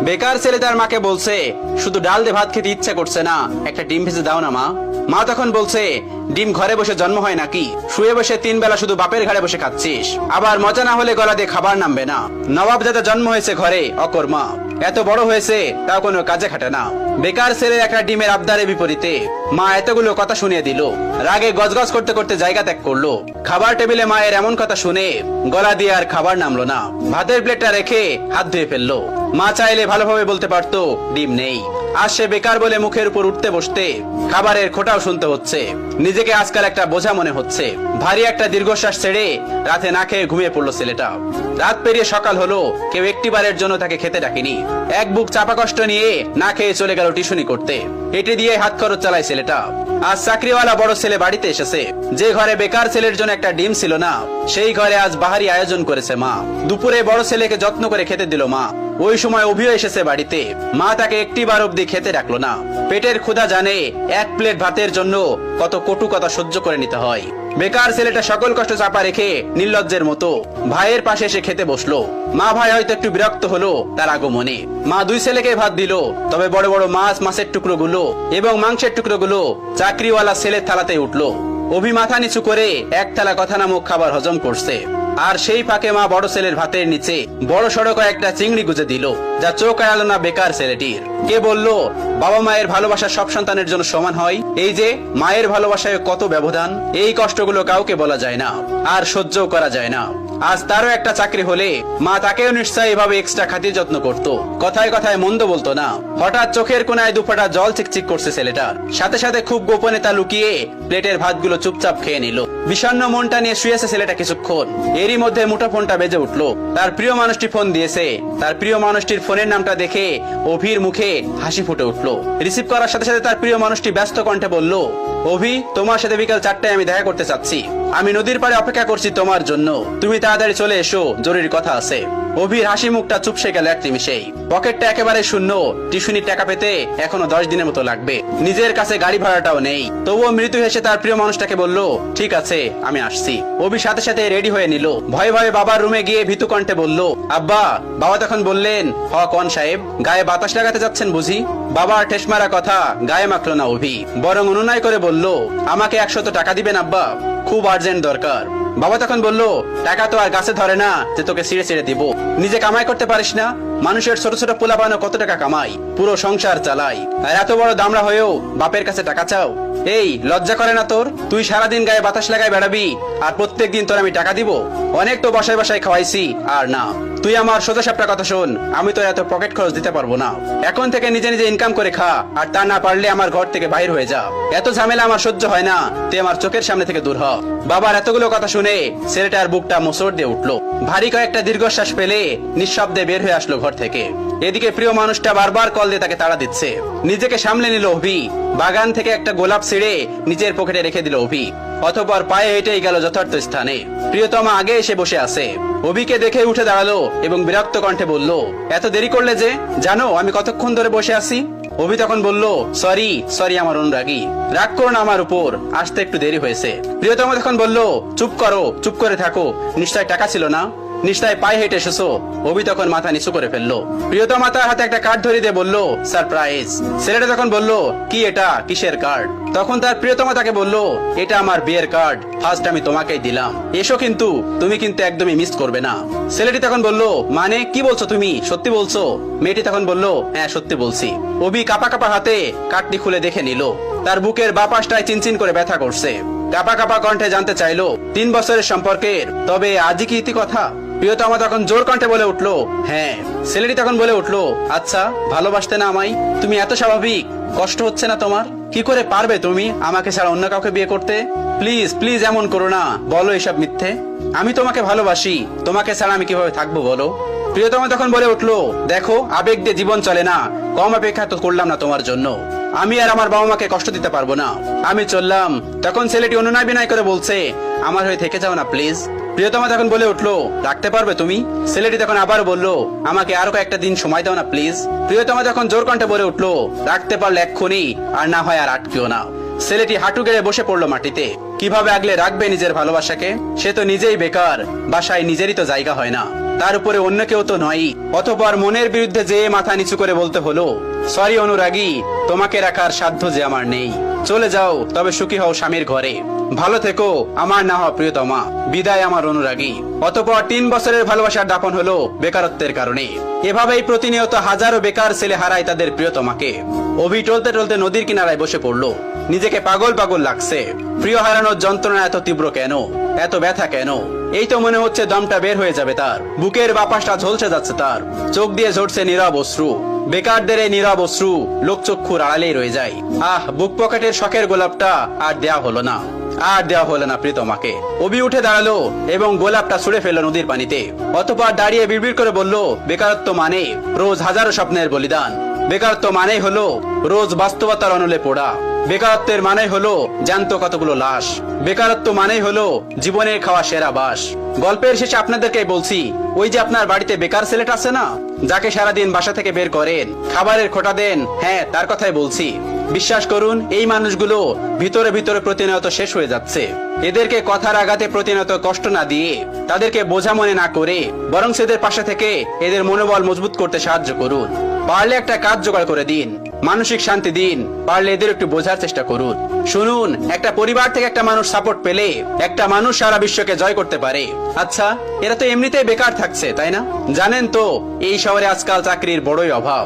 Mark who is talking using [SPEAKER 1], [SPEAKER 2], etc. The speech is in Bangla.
[SPEAKER 1] বেকার ছেলে তার মাকে বলছে, শুধু ডাল দিয়ে ভাত খেতে ইচ্ছা করছে না, একটা ডিম ভেজে দাও না মা। মা তখন বলছে, ডিম ঘরে বসে জন্ম হয় নাকি? শুয়ে বসে 3 বেলা শুধু বাপের ঘাড়ে বসে খাচ্ছিস, আবার মজা না হলে গলা দিয়ে খাবার নামবে না। নবাব দাদা জন্ম হয়েছে ঘরে অকর্মা, এত বড় হয়েছে তাও কোনো কাজে খাটে না। বেকার ছেলের একটা ডিমের আবদারের বিপরীতে মা এতগুলো কথা শুনিয়ে দিল। রাগে গজগজ করতে করতে জায়গা ত্যাগ করলো। খাবার টেবিলে মায়ের এমন কথা শুনে গলা দিয়ে আর খাবার নামলো না। ভাতের প্লেটটা রেখে হাত ধুয়ে ফেললো। মা চাইলে ভালোভাবে বলতে পারতো ডিম নেই। আজ সে বেকার বলে মুখের উপর উঠতে বসতে খাবারের খোঁটাও শুনতে হচ্ছে। নিজেকে আজকাল একটা বোঝা মনে হচ্ছে। ভারী একটা দীর্ঘশ্বাস ছেড়ে রাতে না খেয়ে ঘুমিয়ে পড়লো ছেলেটা। রাত পেরিয়ে সকাল হলো, কেউ একটিবারের জন্য তাকে খেতে ডাকেনি। এক বুক চাপা কষ্ট নিয়ে না খেয়ে চলে গেল টিউশনি করতে। এটি দিয়ে হাত খরচ চালায় ছেলেটা। আজ চাকরিওয়ালা বড় ছেলে বাড়িতে এসেছে। যে ঘরে বেকার ছেলের জন্য একটা ডিম ছিল না, সেই ঘরে আজ বাহারি আয়োজন করেছে মা। দুপুরে বড় ছেলেকে যত্ন করে খেতে দিল মা। ওই সময় অভিও এসেছে বাড়িতে। মা তাকে একটিবার অব্দি খেতে ডাকলো না। পেটের ক্ষুধা জানে এক প্লেট ভাতের জন্য কত কটু কথা সহ্য করে নিতে হয়। বেকার ছেলেটা সকল কষ্ট চাপা রেখে নির্লজ্জের মতো ভাইয়ের পাশে এসে খেতে বসলো। মা ভাই হয়তো একটু বিরক্ত হলো তার আগমনে। মা দুই ছেলেকে ভাত দিল, তবে বড় বড় মাছের টুকরো গুলো এবং মাংসের টুকরো গুলো চাকরিওয়ালা ছেলের থালাতে উঠলো। অভি মাথা নিচু করে এক থালা কথা নামক খাবার হজম করছে। আর সেই ফাঁকে মা বড় ছেলের ভাতের নিচে বড় সড়ক একটা চিংড়ি গুজে দিল, যা চোখ এড়ালো না বেকার ছেলেটির। কে বলল বাবা মায়ের ভালোবাসা সব সন্তানের জন্য সমান হয়? এই যে মায়ের ভালোবাসায় কত ব্যবধান, এই কষ্টগুলো কাউকে বলা যায় না, আর সহ্যও করা যায় না। আজ তারও একটা চাকরি হলে মা তাকেও নিশ্চয়ই এভাবে এক্সট্রা খাতির যত্ন করত। কথায় কথায় মন্দ বলতো না। হঠাৎ চোখের কোনায় দুফোঁটা জল চিকচিক করছে ছেলেটার। সাথে সাথে খুব গোপনে তা লুকিয়ে প্লেটের ভাতগুলো চুপচাপ খেয়ে নিল। বিষণ্ণ মনটা নিয়ে শুয়েছে ছেলেটা কিছুক্ষণ। এরই মধ্যে মুঠোফোনটা বেজে উঠলো। তার প্রিয় মানুষটি ফোন দিয়েছে। তার প্রিয় মানুষটির ফোনের নামটা দেখে অভির মুখে হাসি ফুটে উঠলো। রিসিভ করার সাথে সাথে তার প্রিয় মানুষটি ব্যস্ত কণ্ঠে বলল, অভি, তোমার সাথে বিকাল 4টায় আমি দেখা করতে চাচ্ছি। আমি নদীর পাড়ে অপেক্ষা করছি তোমার জন্য। তুমি তাড়াতাড়ি চলে এসো, জরুরি কথা আছে। অভির হাসি মুখটা চুপসে গেল এক নিমিষেই। পকেটটা একেবারে শূন্য। টিউশনির টাকা পেতে এখনো 10 দিনের মতো লাগবে। নিজের কাছে গাড়ি ভাড়াটাও নেই। তবুও মৃত্যু হেসে তার প্রিয় মানুষটাকে বলল, ঠিক আছে, আমি আসছি। অভি সাথে সাথে রেডি হয়ে নিল। ভয়ে ভয়ে বাবার রুমে গিয়ে ভীতু কণ্ঠে বলল, আব্বা। বাবা তখন বললেন, হ কোন সাহেব, গায়ে বাতাস লাগাতে যাচ্ছেন বুঝি? বাবার ঠেস মারা কথা গায়ে মাখলো না অভি, বরং অনুনয় করে বলল, আমাকে 100 টাকা দিবেন আব্বা, খুব আর্জেন্ট দরকার। বাবা তখন বলল, টাকা তো আর গাছে ধরে না যে তোকে ছিঁড়ে ছিঁড়ে দিব। নিজে কামাই করতে পারিস না? মানুষের ছোট ছোট পোলাপানো কত টাকা কামাই, পুরো সংসার চালাই, আর এত বড় দামড়া হয়েও বাপের কাছে টাকা চাও? এই লজ্জা করে না তোর? তুই সারাদিন গায়ে বাতাস লাগাই বেড়াবি, আর প্রত্যেক দিন তোর আমি টাকা দিব? অনেক তো বাসায় বাসায় খাওয়াইছি, আর না। তুই আমার সোজা সাপটা কথা শোন, আমি তোর এত পকেট খরচ দিতে পারবো না। এখন থেকে নিজে নিজে ইনকাম করে খা, আর তা না পারলে আমার ঘর থেকে বাইর হয়ে যা। এত ঝামেলা আমার সহ্য হয় না, তুই আমার চোখের সামনে থেকে দূর হ। বাবার এতগুলো কথা শুনে ছেলেটার বুকটা মোচড় দিয়ে উঠলো। ভারী কয়েকটা দীর্ঘশ্বাস ফেলে নিঃশব্দে বের হয়ে আসলো ঘর থেকে। এদিকে প্রিয় মানুষটা বারবার কল দিয়ে তাকে তাড়া দিচ্ছে। নিজেকে সামলে নিল অভি। বাগান থেকে একটা গোলাপ ছিঁড়ে নিজের পকেটে রেখে দিল অভি। অতঃপর পায়ে হেঁটেই গেল যথার্থ স্থানে। প্রিয়তমা আগে এসে বসে আছে। অভিকে দেখে উঠে দাঁড়ালো এবং বিরক্ত কণ্ঠে বলল, এত দেরি করলে যে? জানো আমি কতক্ষণ ধরে বসে আছি? অভি তখন বলল, সরি আমার অনুরাগী, রাগ করো না আমার উপর, আসতে একটু দেরি হয়েছে। প্রিয়তমা তখন বলল, চুপ করো, চুপ করে থাকো, নিশ্চয় টাকা ছিল না? নিশ্চয় পায়ে হেঁটে এসেছো? অভি তখন মাথা নিচু করে ফেললো। প্রিয়তমা তার হাতে একটা কার্ড ধরিয়ে দিয়ে বলল, সারপ্রাইজ। ছেলেটা তখন বলল, কি এটা, কিসের কার্ড? তখন তার প্রিয়তমা তাকে বলল, এটা আমার বিয়ের কার্ড, ফার্স্ট আমি তোমাকেই দিলাম। এসো, কিন্তু তুমি কিন্তু একদমই মিস করবে না। ছেলেটি তখন বলল, মানে কি বলছো তুমি, সত্যি বলছো? মেয়েটি তখন বলল, হ্যাঁ সত্যি বলছি। অভি কাপা কাপা হাতে কার্ডটি খুলে দেখে নিল। তার বুকের বাঁ পাশটায় চিনচিন করে ব্যথা করছে। কাপা কাপা কণ্ঠে জানতে চাইলো, 3 বছরের সম্পর্কের, তবে আজই কি ইতি কথা? প্রিয়তমা তখন জোর কণ্ঠে বলে উঠলো, হ্যাঁ। ছেলেটি তখন বলে উঠলো, আচ্ছা, ভালোবাসতে না আমায়? তুমি এত স্বাভাবিক, কষ্ট হচ্ছে না তোমার? কি করে পারবে তুমি আমাকে ছাড়া অন্য কাউকে বিয়ে করতে? প্লিজ প্লিজ এমন করো না, বলো এসব মিথ্যে। আমি তোমাকে ভালোবাসি, তোমাকে ছাড়া আমি কিভাবে থাকবো বলো? প্রিয়তমা তখন বলে উঠলো, দেখো, আবেগ দিয়ে জীবন চলে না, কম অপেক্ষা তো করলাম না তোমার জন্য। আমি আর আমার বাবা মাকে কষ্ট দিতে পারবো না, আমি চললাম। তখন ছেলেটি অনুনয় বিনয় করে বলছে, আমার হয়ে থেকে যাও না প্লিজ। প্রিয়তমা তখন বলে উঠলো, রাখতে পারবে তুমি? ছেলেটি তখন আবার বলল, আমাকে আরো কয়েকটা দিন সময় দাও না প্লিজ। প্রিয়তমা তখন জোর কণ্ঠে বলে উঠলো, রাখতে পারলে এক্ষুনি, আর না হয় আর আটকিও না। ছেলেটি হাঁটু গেড়ে বসে পড়লো মাটিতে। কিভাবে আগলে রাখবে নিজের ভালোবাসাকে? সে তো নিজেই বেকার, বাসায় নিজেরই তো জায়গা হয় না। তার উপরে অন্য কেউ তো নয়। অতঃপর মনের বিরুদ্ধে যে মাথা নিচু করে বলতে হলো, সরি অনুরাগী, তোমাকে রাখার সাধ্য যে আমার নেই। চলে যাও, তবে সুখী হও স্বামীর ঘরে। ভালো থেকো আমার না হওয়া প্রিয়তমা। বিদায় আমার অনুরাগী। অতঃপর 3 বছরের ভালোবাসার দাপন হলো বেকারত্বের কারণে। এভাবেই প্রতিনিয়ত হাজারো বেকার ছেলে হারায় তাদের প্রিয়তমাকে। অভি টলতে টলতে নদীর কিনারায় বসে পড়লো। নিজেকে পাগল পাগল লাগছে। প্রিয় হারানোর যন্ত্রণা এত তীব্র কেন, এত ব্যথা কেন? এই তো মনে হচ্ছে দমটা বের হয়ে যাবে তার। বুকের বাপাসটা ঝলসে যাচ্ছে তার। চোখ দিয়ে ঝরছে নীরব অশ্রু। বেকারদের এই নীরব অশ্রু লোকচক্ষুর আড়ালেই রয়ে যায়। বুক পকেটের শখের গোলাপটা আর দেয়া হলো না, আর দেওয়া হলো না প্রিয়তমাকে। অভি উঠে দাঁড়ালো এবং গোলাপটা ছুঁড়ে ফেললো নদীর পানিতে। অতঃপর দাঁড়িয়ে বিড়বিড় করে বলল, বেকারত্ব মানে রোজ হাজারো স্বপ্নের বলিদান। বেকারত্ব মানে হলো রোজ বাস্তবতার অনলে পোড়া। বেকারত্বের মানে হলো জ্যান্ত কতগুলো লাশ। বেকারত্ব মানে হলো জীবনের খাওয়া সেরা বাস। গল্পের শেষে আপনাদেরকে বলছি, ওই যে আপনার বাড়িতে বেকার ছেলেটা আছে না, যাকে সারাদিন বাসা থেকে বের করেন, খাবারের খোঁটা দেন, হ্যাঁ তার কথাই বলছি। বিশ্বাস করুন, এই মানুষগুলো ভিতরে ভিতরে প্রতিনিয়ত শেষ হয়ে যাচ্ছে। এদেরকে কথার আঘাতে প্রতিনিয়ত কষ্ট না দিয়ে, তাদেরকে বোঝা মনে না করে, বরং এদের পাশে থেকে এদের মনোবল মজবুত করতে সাহায্য করুন। পারলে একটা কাজ জোগাড় করে দিন, মানসিক শান্তি দিন। পারলে এদের একটু বোঝার চেষ্টা করুন। শুনুন, একটা পরিবার থেকে একটা মানুষ সাপোর্ট পেলে একটা মানুষ সারা বিশ্বকে জয় করতে পারে। আচ্ছা, এরা তো এমনিতেই বেকার থাকছে, তাই না? জানেন তো এই শহরে আজকাল চাকরির বড়ই অভাব।